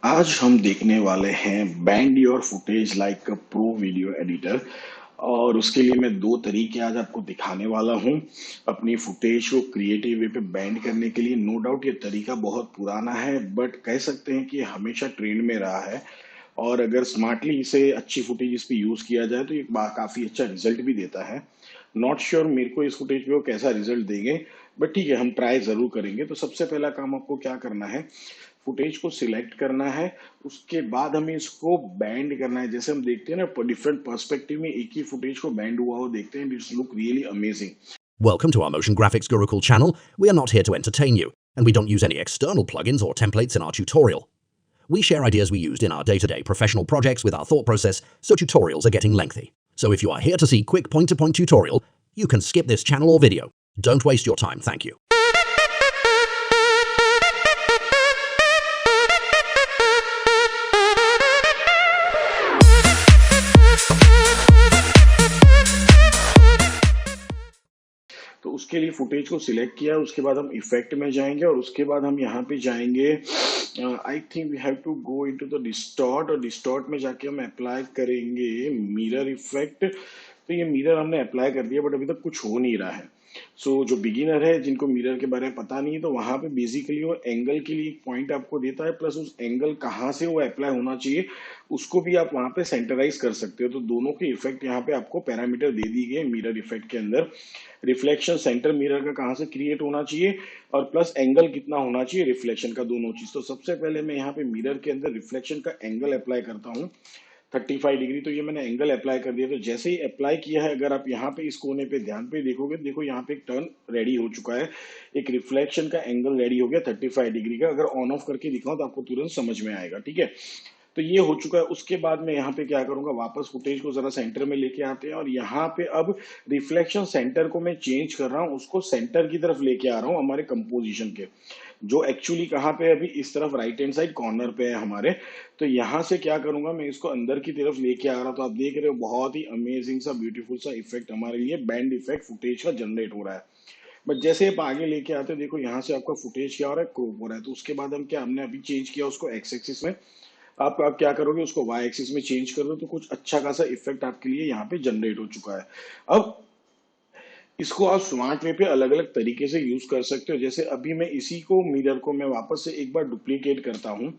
आज हम देखने वाले हैं band your footage like a pro video editor. और उसके लिए मैं दो तरीके आज आपको दिखाने वाला हूं अपनी फुटेज को क्रिएटिव वे पे बैंड करने के लिए। नो डाउट ये तरीका बहुत पुराना है, बट कह सकते हैं कि ये हमेशा ट्रेंड में रहा है। और अगर स्मार्टली इसे अच्छी फुटेज इस पे यूज किया जाए तो ये काफी अच्छा रिजल्ट भी देता है। नॉट श्योर मेरे को इस फुटेज पे वो कैसा रिजल्ट देंगे, बट ठीक है, हम ट्राई जरूर करेंगे। तो सबसे पहला काम आपको क्या करना है, फुटेज को सिलेक्ट करना है। उसके बाद हमें इसको बैंड करना है। जैसे हम देखते हैं ना, डिफरेंट पर्सपेक्टिव में एक ही फुटेज को बैंड हुआ हो देखते हैं, it's look really amazing. Welcome to our Motion Graphics Gurukul channel. We are not here to entertain you, and we don't use any external plugins or templates in our tutorial. We share ideas we used in our day-to-day professional projects with our thought process, so tutorials are getting lengthy. So if you are here to see quick point-to-point tutorial, you can skip this channel or video. Don't waste your time, thank you. तो उसके लिए footage को select किया, उसके बाद हम effect में जाएंगे और उसके बाद हम यहाँ पे जाएंगे। I think we have to go into the distort, और डिस्टॉर्ट में जाके हम अप्लाई करेंगे मिरर इफेक्ट। तो ये मिरर हमने अप्लाई कर दिया, बट अभी तक कुछ हो नहीं रहा है। जो बिगिनर है, जिनको मिरर के बारे में पता नहीं है, तो वहां पे बेसिकली वो एंगल के लिए एक पॉइंट आपको देता है, प्लस उस एंगल कहाँ से वो अप्लाई होना चाहिए उसको भी आप वहां पे सेंटराइज कर सकते हो। तो दोनों के इफेक्ट यहाँ पे आपको पैरामीटर दे दी गए मिरर इफेक्ट के अंदर। रिफ्लेक्शन सेंटर मिरर का कहाँ से क्रिएट होना चाहिए और प्लस एंगल कितना होना चाहिए रिफ्लेक्शन का, दोनों चीज। तो सबसे पहले मैं यहाँ पे मिरर के अंदर रिफ्लेक्शन का एंगल अप्लाई करता हूँ 35 डिग्री। तो ये मैंने एंगल अप्लाई कर दिया। तो जैसे ही अप्लाई किया है, अगर आप यहाँ पे इस कोने पे ध्यान पे देखोगे, देखो यहाँ पे एक टर्न रेडी हो चुका है, एक रिफ्लेक्शन का एंगल रेडी हो गया 35 डिग्री का। अगर ऑन ऑफ करके दिखाऊं तो आपको तुरंत समझ में आएगा, ठीक है। तो ये हो चुका है। उसके बाद मैं यहाँ पे क्या करूंगा, वापस फुटेज को जरा सेंटर में लेके आते हैं, और यहाँ पे अब रिफ्लेक्शन सेंटर को मैं चेंज कर रहा हूँ, उसको सेंटर की तरफ लेके आ रहा हूँ हमारे कंपोजिशन के, जो एक्चुअली कहाँ पे है, अभी इस तरफ राइट हैंड साइड कॉर्नर पे है हमारे। तो यहाँ से क्या करूंगा, मैं इसको अंदर की तरफ लेके आ रहा हूँ। तो आप देख रहे हो बहुत ही अमेजिंग सा ब्यूटीफुल सा इफेक्ट हमारे लिए बैंड इफेक्ट फुटेज का जनरेट हो रहा है। बट जैसे आप आगे लेके आते हो, देखो यहाँ से आपका फुटेज क्या हो रहा है, क्रॉप हो रहा है। तो उसके बाद हम क्या, हमने अभी चेंज किया उसको एक्स एक्सिस में। आप क्या करोगे, उसको वाई एक्सिस में चेंज कर दो, तो कुछ अच्छा खासा इफेक्ट आपके लिए यहाँ पे जनरेट हो चुका है। अब इसको आप स्मार्ट वे पे अलग अलग तरीके से यूज कर सकते हो। जैसे अभी मैं इसी को मिरर को मैं वापस से एक बार डुप्लीकेट करता हूँ।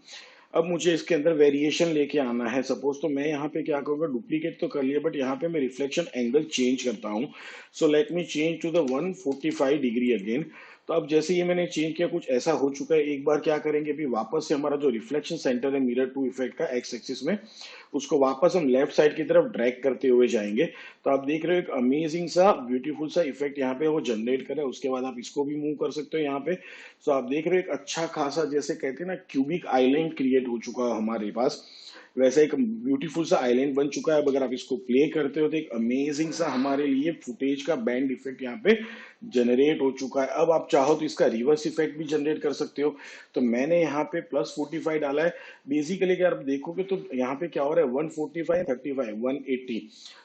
अब मुझे इसके अंदर वेरिएशन लेके आना है सपोज। तो मैं यहाँ पे क्या करूंगा, डुप्लीकेट तो कर लिया, बट यहाँ पे मैं रिफ्लेक्शन एंगल चेंज करता हूँ। So let me change to the 145 degree again. तो अब जैसे ये मैंने चेंज किया, कुछ ऐसा हो चुका है। एक बार क्या करेंगे, अभी वापस से हमारा जो रिफ्लेक्शन सेंटर है मिरर टू इफेक्ट का एक्स एक्सिस में, उसको वापस हम लेफ्ट साइड की तरफ ड्रैग करते हुए जाएंगे। तो आप देख रहे हो एक अमेजिंग सा ब्यूटीफुल सा इफेक्ट यहाँ पे वो जनरेट करे। उसके बाद आप इसको भी मूव कर सकते हो यहाँ पे। सो आप देख रहे हो एक अच्छा खासा, जैसे कहते हैं ना, क्यूबिक आइलैंड क्रिएट हो चुका है हमारे पास। वैसा एक ब्यूटीफुल सा आइलैंड बन चुका है। अब अगर आप इसको प्ले करते हो तो एक अमेजिंग सा हमारे लिए फुटेज का बैंड इफेक्ट यहाँ पे जनरेट हो चुका है। अब आप चाहो तो इसका रिवर्स इफेक्ट भी जनरेट कर सकते हो। तो मैंने यहाँ पे +45 डाला है। बेसिकली अगर आप देखोगे तो यहाँ पे क्या हो रहा है, 145 35 180।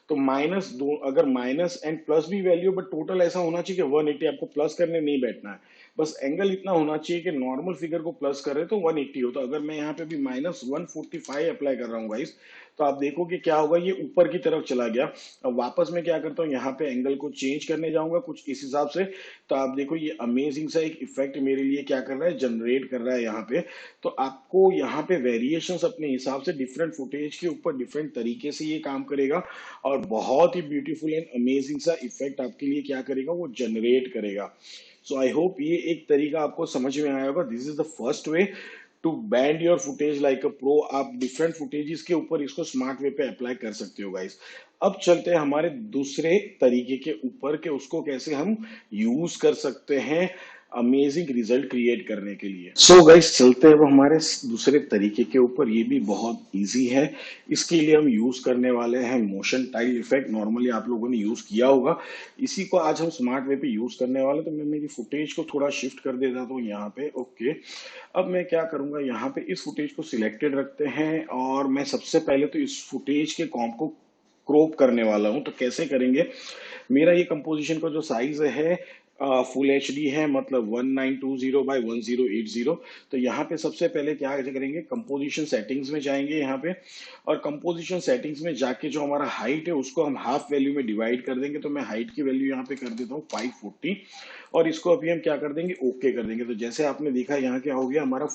तो माइनस दो, अगर माइनस एंड प्लस भी वैल्यू, बट टोटल ऐसा होना चाहिए कि 180। आपको प्लस करने नहीं बैठना है, बस एंगल इतना होना चाहिए कि नॉर्मल फिगर को प्लस कर रहे तो 180 हो। तो अगर मैं यहाँ पे भी -145 अप्लाई कर रहा हूँ गाइस, तो आप देखो कि क्या होगा, ये ऊपर की तरफ चला गया। अब वापस मैं क्या करता हूँ, यहाँ पे एंगल को चेंज करने जाऊंगा कुछ इस हिसाब से। तो आप देखो ये अमेजिंग सा एक इफेक्ट मेरे लिए क्या कर रहा है, जनरेट कर रहा है यहाँ पे। तो आपको यहाँ पे वेरिएशंस अपने हिसाब से डिफरेंट फुटेज के ऊपर डिफरेंट तरीके से ये काम करेगा, और बहुत ही ब्यूटीफुल एंड अमेजिंग सा इफेक्ट आपके लिए क्या करेगा, वो जनरेट करेगा। सो आई होप ये एक तरीका आपको समझ में आया होगा। This is the first way to bend your footage like a pro. आप डिफरेंट फुटेजेस के ऊपर इसको स्मार्ट वे पे अप्लाई कर सकते हो गाइस। अब चलते हैं हमारे दूसरे तरीके के ऊपर के उसको कैसे हम यूज कर सकते हैं अमेजिंग रिजल्ट क्रिएट करने के लिए। सो गाइस, चलते हैं अब हमारे दूसरे तरीके के ऊपर। ये भी बहुत इजी है। इसके लिए हम यूज करने वाले हैं मोशन टाइल इफेक्ट। नॉर्मली आप लोगों ने यूज किया होगा, इसी को आज हम स्मार्ट वे पे यूज करने वाले। तो मैं मेरी फुटेज को थोड़ा शिफ्ट कर देता हूँ यहाँ पे। ओके, अब मैं क्या करूंगा, यहाँ पे इस फुटेज को सिलेक्टेड रखते हैं, और मैं सबसे पहले तो इस फुटेज के कॉम्प को क्रॉप करने वाला हूं। तो कैसे करेंगे, मेरा ये कंपोजिशन का जो साइज है फुल एच डी है, मतलब 1920 बाई 1080। तो यहाँ पे सबसे पहले क्या करेंगे, कंपोजिशन सेटिंग्स में जाएंगे यहाँ पे, और कंपोजिशन सेटिंग्स में जाके जो हमारा हाइट है उसको हम हाफ वैल्यू में डिवाइड कर देंगे। तो मैं हाइट की वैल्यू यहाँ पे कर देता हूँ 540, और इसको अभी हम क्या कर देंगे, ओके कर देंगे। तो जैसे आपने देखा यहाँ क्या हो गया, हमारा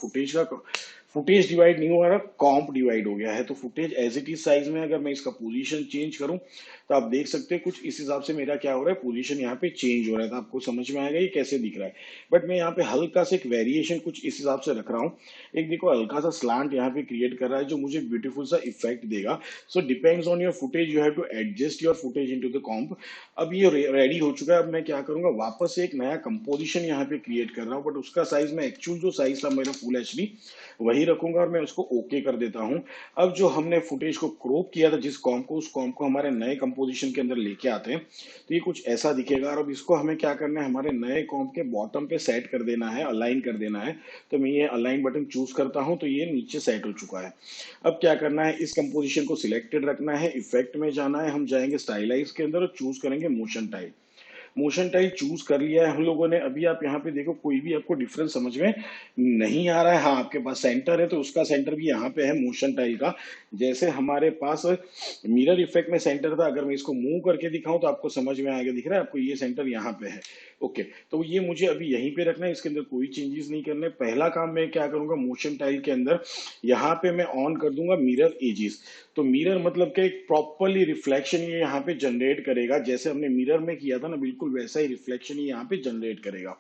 फुटेज डिवाइड नहीं हो रहा, कॉम्प डिवाइड हो गया है। तो footage as it is size में अगर मैं इसका पोजीशन चेंज करूं तो आप देख सकते हैं कुछ इस हिसाब से मेरा क्या हो रहा है, पोजीशन यहाँ पे चेंज हो रहा है। तो आपको समझ में आएगा ये कैसे दिख रहा है। बट मैं यहाँ पे हल्का से एक वेरिएशन कुछ इस हिसाब से रख रहा हूँ। एक देखो हल्का सा स्लांट यहाँ पे क्रिएट कर रहा है जो मुझे ब्यूटीफुल सा इफेक्ट देगा। So depends on your footage, you have to adjust your footage into the comp. अब ये रेडी हो चुका है। अब मैं क्या करूंगा, वापस से एक नया कंपोजिशन यहाँ पे क्रिएट कर रहा हूँ, बट उसका साइज में एक्चुअल जो साइज था मेरा फुल एचडी वही रखूंगा, और मैं उसको ओके कर देता हूँ। अब जो हमने फुटेज को क्रॉप किया था जिस कॉम्प को, उस कॉम्प को हमारे नए कंपोजिशन के अंदर लेके आते हैं तो ये कुछ ऐसा दिखेगा। और अब इसको हमें क्या करना है, हमारे नए कॉम्प के बॉटम पे सेट कर देना है, अलाइन कर देना है। तो मैं ये अलाइन बटन चूज करता हूँ तो ये नीचे सेट हो चुका है। अब क्या करना है, इस कंपोजिशन को सिलेक्टेड रखना है, इफेक्ट में जाना है, हम जाएंगे स्टाइलाइज के अंदर और चूज करेंगे motion type. Motion type choose कर लिया है हम लोगों ने। अभी आप यहाँ पे देखो कोई भी आपको डिफरेंस समझ में नहीं आ रहा है। हाँ, आपके पास सेंटर है तो उसका सेंटर भी यहाँ पे है मोशन टाइल का। जैसे हमारे पास मिरर इफेक्ट में सेंटर था, अगर मैं इसको मूव करके दिखाऊं तो आपको समझ में आएगा, दिख रहा है आपको, ये सेंटर यहाँ पे है। ओके, तो ये मुझे अभी यहीं पे रखना है, इसके अंदर कोई चेंजेस नहीं करने। पहला काम मैं क्या करूंगा, मोशन टाइल के अंदर यहाँ पे मैं ऑन कर दूंगा मिरर एजेस। तो मिरर मतलब कि एक प्रॉपरली रिफ्लेक्शन ये यहाँ पे जनरेट करेगा, जैसे हमने मिरर में किया था ना, बिल्कुल वैसा ही रिफ्लेक्शन ये यहाँ पे जनरेट करेगा।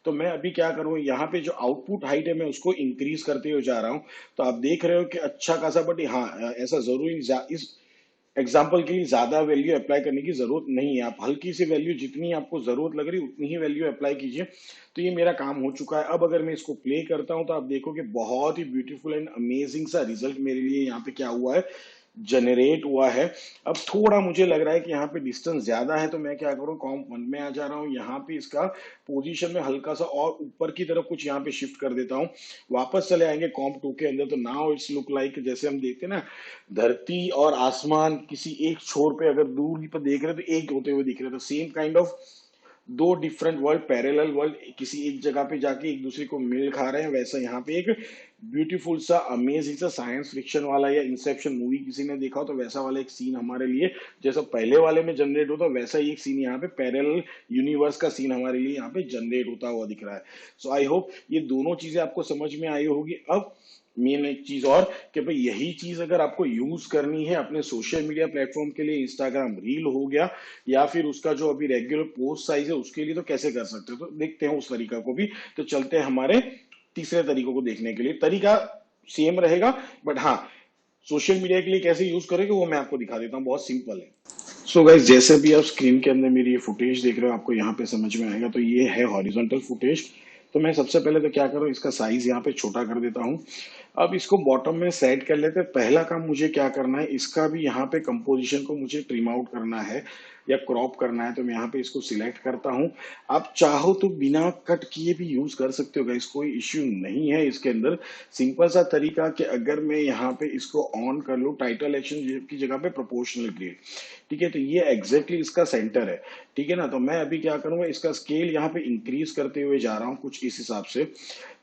तो मैं अभी क्या करूँ, यहाँ पे जो आउटपुट हाइट है मैं उसको इंक्रीज करते हुए जा रहा हूँ। तो आप देख रहे हो कि अच्छा खासा, बट हाँ ऐसा जरूरी इस एग्जाम्पल के लिए ज्यादा वैल्यू अप्लाई करने की जरूरत नहीं है। आप हल्की सी वैल्यू, जितनी आपको जरूरत लग रही उतनी ही वैल्यू अप्लाई कीजिए। तो ये मेरा काम हो चुका है। अब अगर मैं इसको प्ले करता हूं तो आप देखो कि बहुत ही ब्यूटीफुल एंड अमेजिंग सा रिजल्ट मेरे लिए यहाँ पे क्या हुआ है, जनरेट हुआ है। अब थोड़ा मुझे लग रहा है कि यहाँ पे डिस्टेंस ज्यादा है, तो मैं क्या करूँ, कॉम्प 1 में आ जा रहा हूँ। यहाँ पे इसका पोजीशन में हल्का सा और ऊपर की तरफ कुछ यहाँ पे शिफ्ट कर देता हूँ। वापस चले आएंगे कॉम्प 2 के अंदर। तो नाउ इट्स लुक लाइक, जैसे हम देखते हैं ना, धरती और आसमान किसी एक छोर पे अगर दूरी पर देख रहे हैं तो एक होते हुए दिख रहे हैं। तो सेम काइंड ऑफ दो डिफरेंट वर्ल्ड, पैरेलल वर्ल्ड किसी एक जगह पे जाके एक दूसरे को मिल खा रहे हैं। वैसा यहाँ पे एक ब्यूटीफुल सा अमेजिंग सा साइंस फिक्शन वाला, या इंसेप्शन मूवी किसी ने देखा हो तो वैसा वाला एक सीन हमारे लिए, जैसा पहले वाले में जनरेट होता वैसा ही एक सीन यहाँ पे पैरेलल यूनिवर्स का सीन हमारे लिए यहाँ पे जनरेट होता हुआ दिख रहा है। सो आई होप ये दोनों चीजें आपको समझ में आई होगी। अब मेन एक चीज और, कि भाई यही चीज अगर आपको यूज करनी है अपने सोशल मीडिया प्लेटफॉर्म के लिए, इंस्टाग्राम रील हो गया या फिर उसका जो अभी रेगुलर पोस्ट साइज है उसके लिए, तो कैसे कर सकते हो, तो देखते हैं उस तरीका को भी। तो चलते हैं हमारे तीसरे तरीकों को देखने के लिए। तरीका सेम रहेगा, बट हाँ, सोशल मीडिया के लिए कैसे यूज करेंगे वो मैं आपको दिखा देता हूँ, बहुत सिंपल है। सो गाइज, जैसे भी आप स्क्रीन के अंदर मेरी ये फुटेज देख रहे हो, आपको यहाँ पे समझ में आएगा। तो ये है हॉरिजॉन्टल फुटेज। तो मैं सबसे पहले तो क्या करूँ, इसका साइज यहाँ पे छोटा कर देता हूँ। अब इसको बॉटम में सेट कर लेते हैं। पहला काम मुझे क्या करना है, इसका भी यहाँ पे कंपोजिशन को मुझे ट्रिम आउट करना है या क्रॉप करना है। तो मैं यहाँ पे इसको सिलेक्ट करता हूँ। आप चाहो तो बिना कट किए भी यूज कर सकते हो गाइस, कोई इश्यू नहीं है इसके अंदर। सिंपल सा तरीका कि अगर मैं यहाँ पे इसको ऑन कर लूँ, टाइटल एक्शन की जगह पे प्रोपोर्शनल ग्रेड, ठीक है, तो ये एग्जैक्टली इसका सेंटर है। ठीक है ना। तो मैं अभी क्या करूंगा, इसका स्केल यहाँ पे इंक्रीज करते हुए जा रहा हूँ कुछ इस हिसाब से।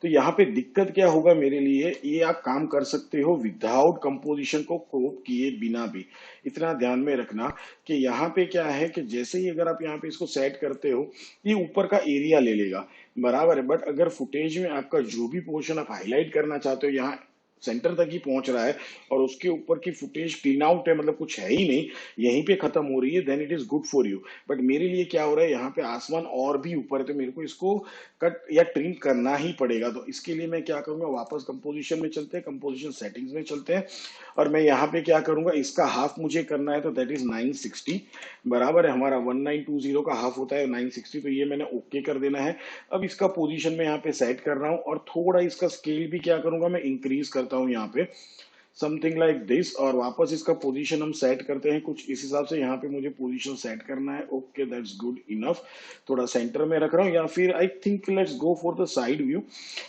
तो यहाँ पे दिक्कत क्या होगा मेरे लिए, ये आप काम कर सकते हो विदाउट कंपोजिशन को क्रॉप किए बिना भी। इतना ध्यान में रखना कि यहाँ पे क्या है कि जैसे ही अगर आप यहाँ पे इसको सेट करते हो, ये ऊपर का एरिया ले लेगा, बराबर है। बट अगर फुटेज में आपका जो भी पोर्शन आप हाईलाइट करना चाहते हो यहाँ सेंटर तक ही पहुंच रहा है और उसके ऊपर की फुटेज क्लीन आउट है, मतलब कुछ है ही नहीं, यहीं पे खत्म हो रही है, then it is good for you. But मेरे लिए क्या हो रहा है, यहाँ पे आसमान और भी ऊपर है, तो मेरे को इसको कट या ट्रिम करना ही पड़ेगा। तो इसके लिए मैं क्या करूंगा, वापस कंपोजिशन में चलते हैं, कंपोजिशन सेटिंग्स में चलते हैं, और मैं यहाँ पे क्या करूंगा, इसका हाफ मुझे करना है, तो दैट इज 960, बराबर है। हमारा 1920 का हाफ होता है 960, तो ये मैंने ओके कर देना है। अब इसका पोजीशन में यहाँ पे सेट कर रहा हूँ और थोड़ा इसका स्केल भी क्या करूंगा, मैं इंक्रीज करता हूँ यहाँ पे समथिंग लाइक दिस, और वापस इसका पोजीशन हम सेट करते हैं कुछ इस हिसाब से। यहाँ पे मुझे पोजीशन सेट करना है, ओके दैट्स गुड इनफ। थोड़ा सेंटर में रख रहा हूँ, या फिर I think let's go for the side view.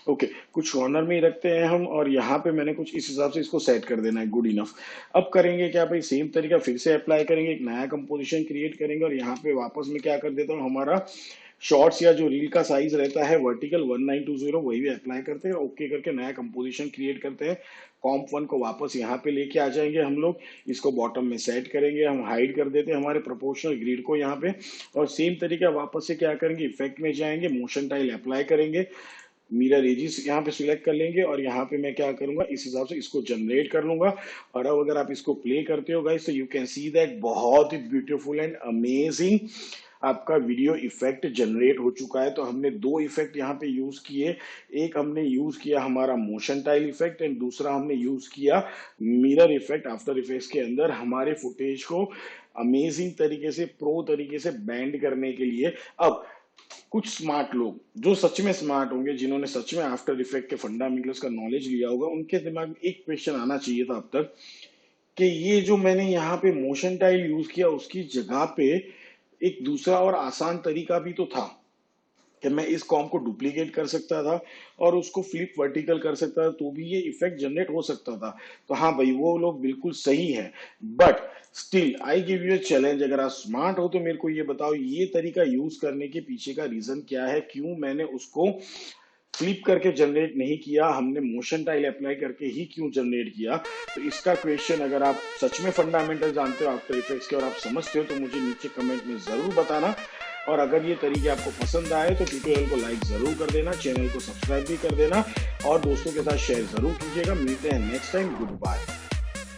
Okay, कुछ कॉर्नर में ही रखते हैं हम, और यहाँ पे मैंने कुछ इस हिसाब से इसको सेट कर देना है, गुड इनफ। अब करेंगे क्या भाई, सेम तरीका फिर से अप्लाई करेंगे, एक नया कंपोजिशन क्रिएट करेंगे, और यहाँ पे वापस में क्या कर देता हूँ, हमारा शॉर्ट्स या जो रील का साइज रहता है वर्टिकल 1920 वही भी अप्लाई करते हैं, ओके करके नया कंपोजिशन क्रिएट करते हैं। कॉम्प 1 को वापस यहाँ पे लेके आ जाएंगे हम लोग, इसको बॉटम में सेट करेंगे, हम हाइड कर देते हैं हमारे प्रोपोर्शनल ग्रिड को यहाँ पे, और सेम तरीका वापस से क्या करेंगे, इफेक्ट में जाएंगे, मोशन टाइल अप्लाई करेंगे, मिरर एजिस यहाँ पे सिलेक्ट कर लेंगे, और यहाँ पे मैं क्या करूंगा, इस हिसाब से इसको जनरेट कर लूंगा। और अब अगर आप इसको प्ले करते हो गाइस तो यू कैन सी दैट बहुत ही ब्यूटीफुल एंड अमेजिंग आपका वीडियो इफेक्ट जनरेट हो चुका है। तो हमने दो इफेक्ट यहाँ पे यूज किए, एक हमने यूज किया हमारा मोशन टाइल इफेक्ट एंड दूसरा हमने यूज किया मिरर इफेक्ट आफ्टर इफेक्ट्स के अंदर हमारे फुटेज को अमेजिंग तरीके से, प्रो तरीके से बैंड करने के लिए। अब कुछ स्मार्ट लोग जो सच में स्मार्ट होंगे, जिन्होंने सच में आफ्टर इफेक्ट के फंडामेंटल्स का नॉलेज लिया होगा, उनके दिमाग में एक क्वेश्चन आना चाहिए था अब तक कि ये जो मैंने यहाँ पे मोशन टाइल यूज किया उसकी जगह पे एक दूसरा और आसान तरीका भी तो था कि मैं इस कॉम को डुप्लीकेट कर सकता था और उसको फ्लिप वर्टिकल कर सकता था, तो भी ये इफेक्ट जनरेट हो सकता था। तो हाँ भाई, वो लोग बिल्कुल सही है, but still I give U a challenge, अगर आप स्मार्ट हो तो मेरे को ये बताओ ये तरीका यूज करने के पीछे का रीजन क्या है, क्यों मैंने उसको फ्लिप करके जनरेट नहीं किया, हमने मोशन टाइल अप्लाई करके ही क्यों जनरेट किया। तो इसका क्वेश्चन अगर आप सच में फंडामेंटल जानते हो आफ्टर इफेक्ट्स के और आप समझते हो तो मुझे नीचे कमेंट में जरूर बताना। और अगर ये तरीके आपको पसंद आए तो ट्यूटोरियल को लाइक जरूर कर देना, चैनल को सब्सक्राइब भी कर देना और दोस्तों के साथ शेयर जरूर कीजिएगा। मिलते हैं नेक्स्ट टाइम, गुड बाय।